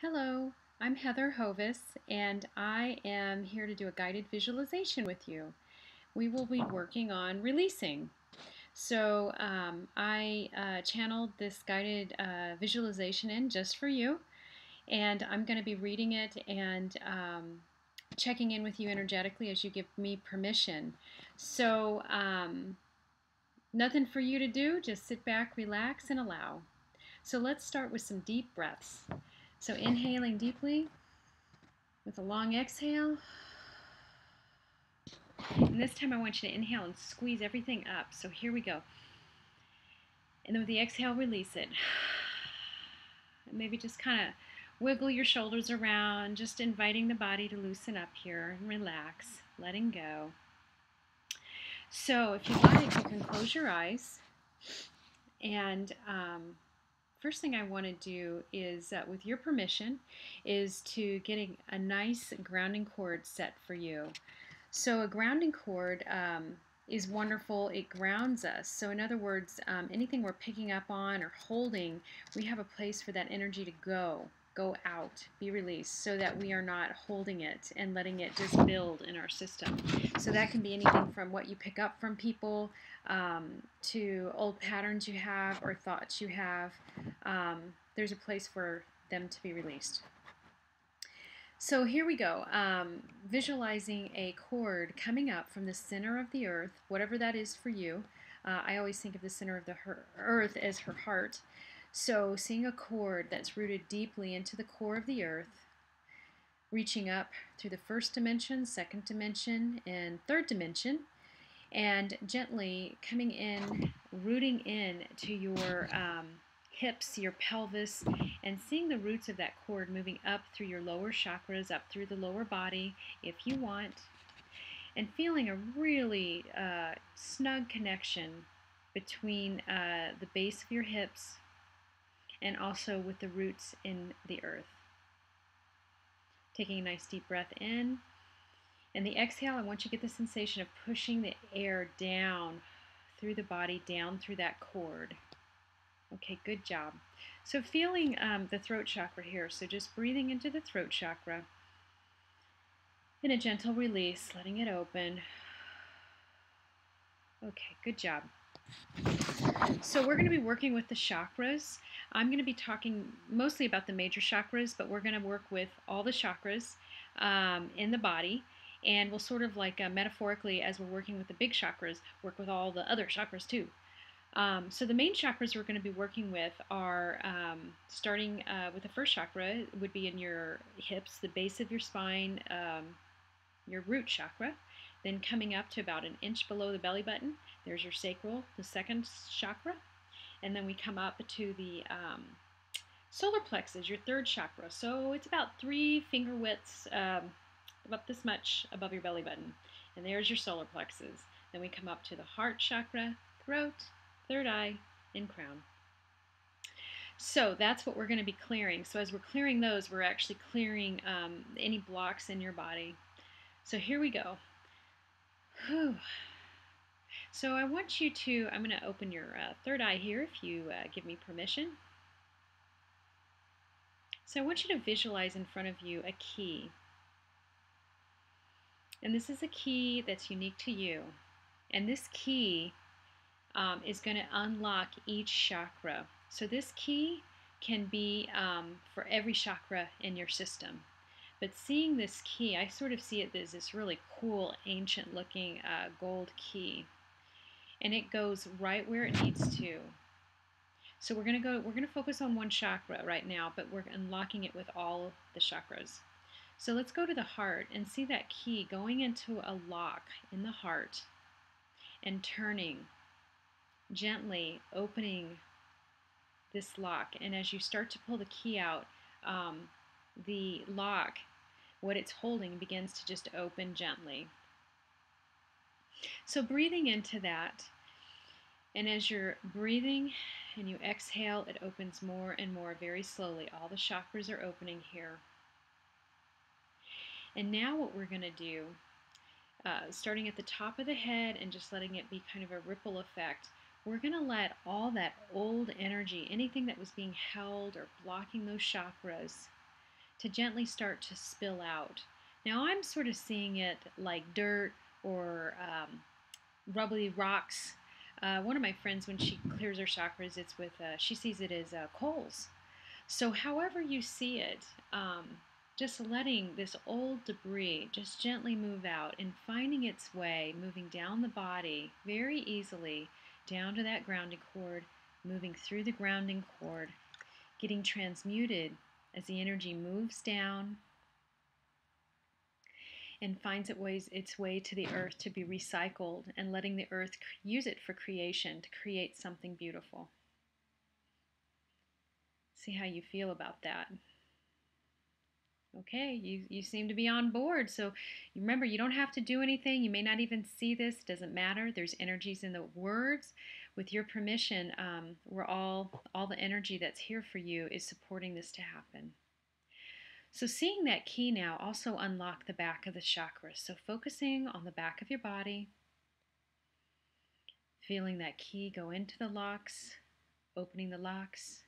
Hello, I'm Heather Hovis, and I am here to do a guided visualization with you. We will be working on releasing. I channeled this guided visualization in just for you, and I'm going to be reading it and checking in with you energetically as you give me permission. So, nothing for you to do, just sit back, relax, and allow. So, let's start with some deep breaths. So, inhaling deeply with a long exhale. And this time I want you to inhale and squeeze everything up. So here we go. And then with the exhale, release it. And maybe just kind of wiggle your shoulders around, just inviting the body to loosen up here and relax, letting go. So if you like, you can close your eyes. And first thing I want to do is, with your permission, is to get a nice grounding cord set for you. So a grounding cord is wonderful. It grounds us. So in other words, anything we're picking up on or holding, we have a place for that energy to go out, be released, so that we are not holding it and letting it just build in our system. So that can be anything from what you pick up from people to old patterns you have or thoughts you have. There's a place for them to be released. So here we go, visualizing a cord coming up from the center of the earth, whatever that is for you. I always think of the center of the earth as her heart. So seeing a cord that's rooted deeply into the core of the earth, reaching up through the first dimension, second dimension, and third dimension, and gently coming in, rooting in to your hips, your pelvis, and seeing the roots of that cord moving up through your lower chakras, up through the lower body if you want, and feeling a really snug connection between the base of your hips and also with the roots in the earth. Taking a nice deep breath in. And the exhale, I want you to get the sensation of pushing the air down through the body, down through that cord. Okay, good job. So feeling the throat chakra here. So just breathing into the throat chakra in a gentle release, letting it open. Okay, good job. So we're going to be working with the chakras. I'm going to be talking mostly about the major chakras, but we're going to work with all the chakras in the body. And we'll sort of like metaphorically, as we're working with the big chakras, work with all the other chakras too. So the main chakras we're going to be working with are starting with the first chakra would be in your hips, the base of your spine, your root chakra. Then coming up to about an inch below the belly button, there's your sacral, the second chakra. And then we come up to the solar plexus, your third chakra. So it's about 3 finger widths, about this much above your belly button. And there's your solar plexus. Then we come up to the heart chakra, throat, third eye, and crown. So that's what we're going to be clearing. So as we're clearing those, we're actually clearing any blocks in your body. So here we go. Whew. So I want you to, I'm going to open your third eye here if you give me permission. So I want you to visualize in front of you a key. And this is a key that's unique to you. And this key is going to unlock each chakra. So this key can be for every chakra in your system. But seeing this key, I sort of see it as this really cool, ancient looking gold key. And it goes right where it needs to. So we're going to focus on one chakra right now, but we're unlocking it with all the chakras. So let's go to the heart and see that key going into a lock in the heart and turning, gently opening this lock. And as you start to pull the key out, the lock, what it's holding, begins to just open gently. So breathing into that, and as you're breathing and you exhale, it opens more and more very slowly. All the chakras are opening here. And now what we're going to do, starting at the top of the head and just letting it be kind of a ripple effect, we're going to let all that old energy, anything that was being held or blocking those chakras, to gently start to spill out. Now I'm sort of seeing it like dirt or rubbly rocks. One of my friends, when she clears her chakras, it's with she sees it as coals. So however you see it, just letting this old debris just gently move out and finding its way, moving down the body very easily down to that grounding cord, moving through the grounding cord, getting transmuted as the energy moves down and finds its way to the earth to be recycled, and letting the earth use it for creation to create something beautiful. See how you feel about that. Okay, you seem to be on board. So remember, you don't have to do anything. You may not even see this. It doesn't matter. There's energies in the words. With your permission, we're all the energy that's here for you is supporting this to happen. So seeing that key now also unlock the back of the chakras. So focusing on the back of your body, feeling that key go into the locks, opening the locks,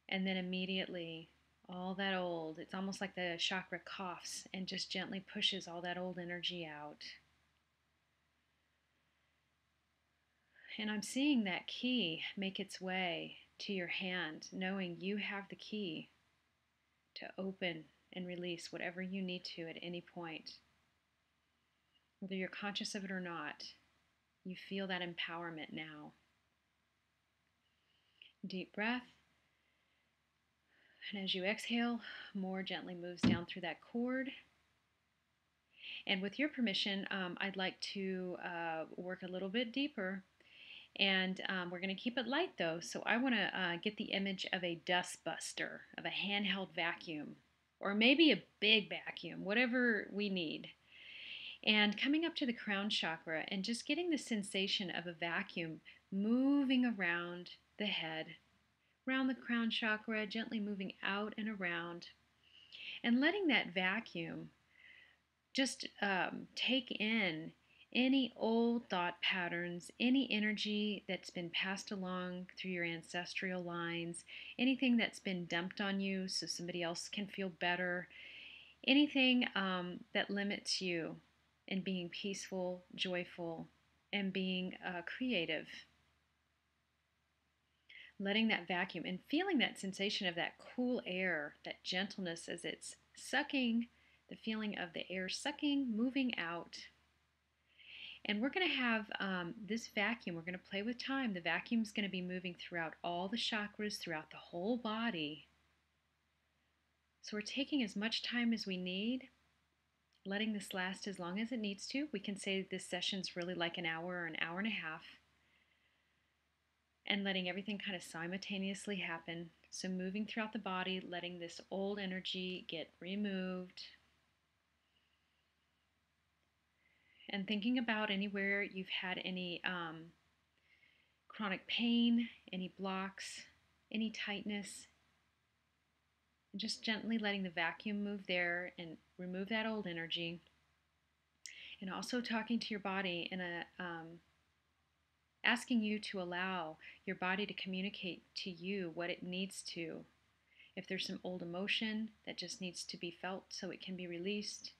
and then immediately all that old, it's almost like the chakra coughs and just gently pushes all that old energy out. And I'm seeing that key make its way to your hand, knowing you have the key to open and release whatever you need to at any point. Whether you're conscious of it or not, you feel that empowerment now. Deep breath. And as you exhale, more gently moves down through that cord. And with your permission, I'd like to work a little bit deeper. And we're going to keep it light though. So I want to get the image of a dust buster, of a handheld vacuum, or maybe a big vacuum, whatever we need. And coming up to the crown chakra and just getting the sensation of a vacuum moving around the head, around the crown chakra, gently moving out and around, and letting that vacuum just take in any old thought patterns, any energy that's been passed along through your ancestral lines, anything that's been dumped on you so somebody else can feel better, anything that limits you in being peaceful, joyful, and being creative. Letting that vacuum and feeling that sensation of that cool air, that gentleness as it's sucking, the feeling of the air sucking, moving out. And we're going to have this vacuum, we're going to play with time. The vacuum is going to be moving throughout all the chakras, throughout the whole body. So we're taking as much time as we need, letting this last as long as it needs to. We can say this session's really like an hour or an hour and a half. And letting everything kind of simultaneously happen. So moving throughout the body, letting this old energy get removed. And thinking about anywhere you've had any chronic pain, any blocks, any tightness. And just gently letting the vacuum move there and remove that old energy. And also talking to your body in a asking you to allow your body to communicate to you what it needs to. If there's some old emotion that just needs to be felt so it can be released.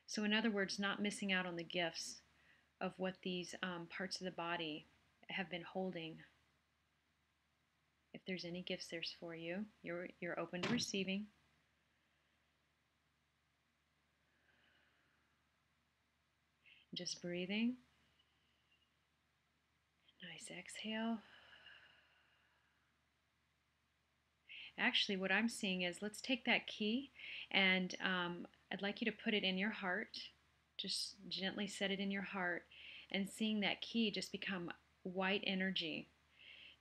So in other words, not missing out on the gifts of what these parts of the body have been holding. If there's any gifts there's for you, you're open to receiving. Just breathing. Nice exhale. Actually, what I'm seeing is, let's take that key and I'd like you to put it in your heart. Just gently set it in your heart and seeing that key just become white energy.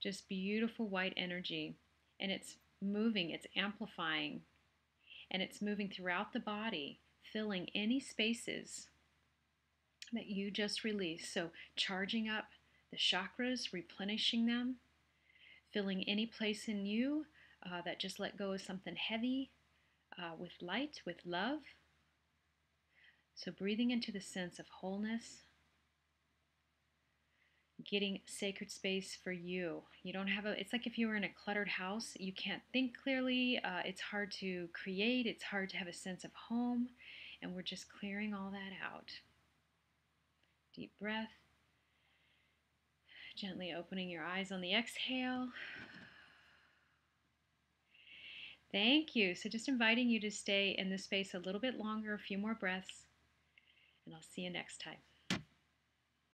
Just beautiful white energy. And it's moving, it's amplifying, and it's moving throughout the body, filling any spaces that you just released. So charging up the chakras, replenishing them, filling any place in you that just let go of something heavy with light, with love. So breathing into the sense of wholeness, getting sacred space for you. You don't have it's like if you were in a cluttered house, you can't think clearly. It's hard to create, it's hard to have a sense of home, and we're just clearing all that out. Deep breath, gently opening your eyes on the exhale. Thank you. So just inviting you to stay in this space a little bit longer, a few more breaths, and I'll see you next time.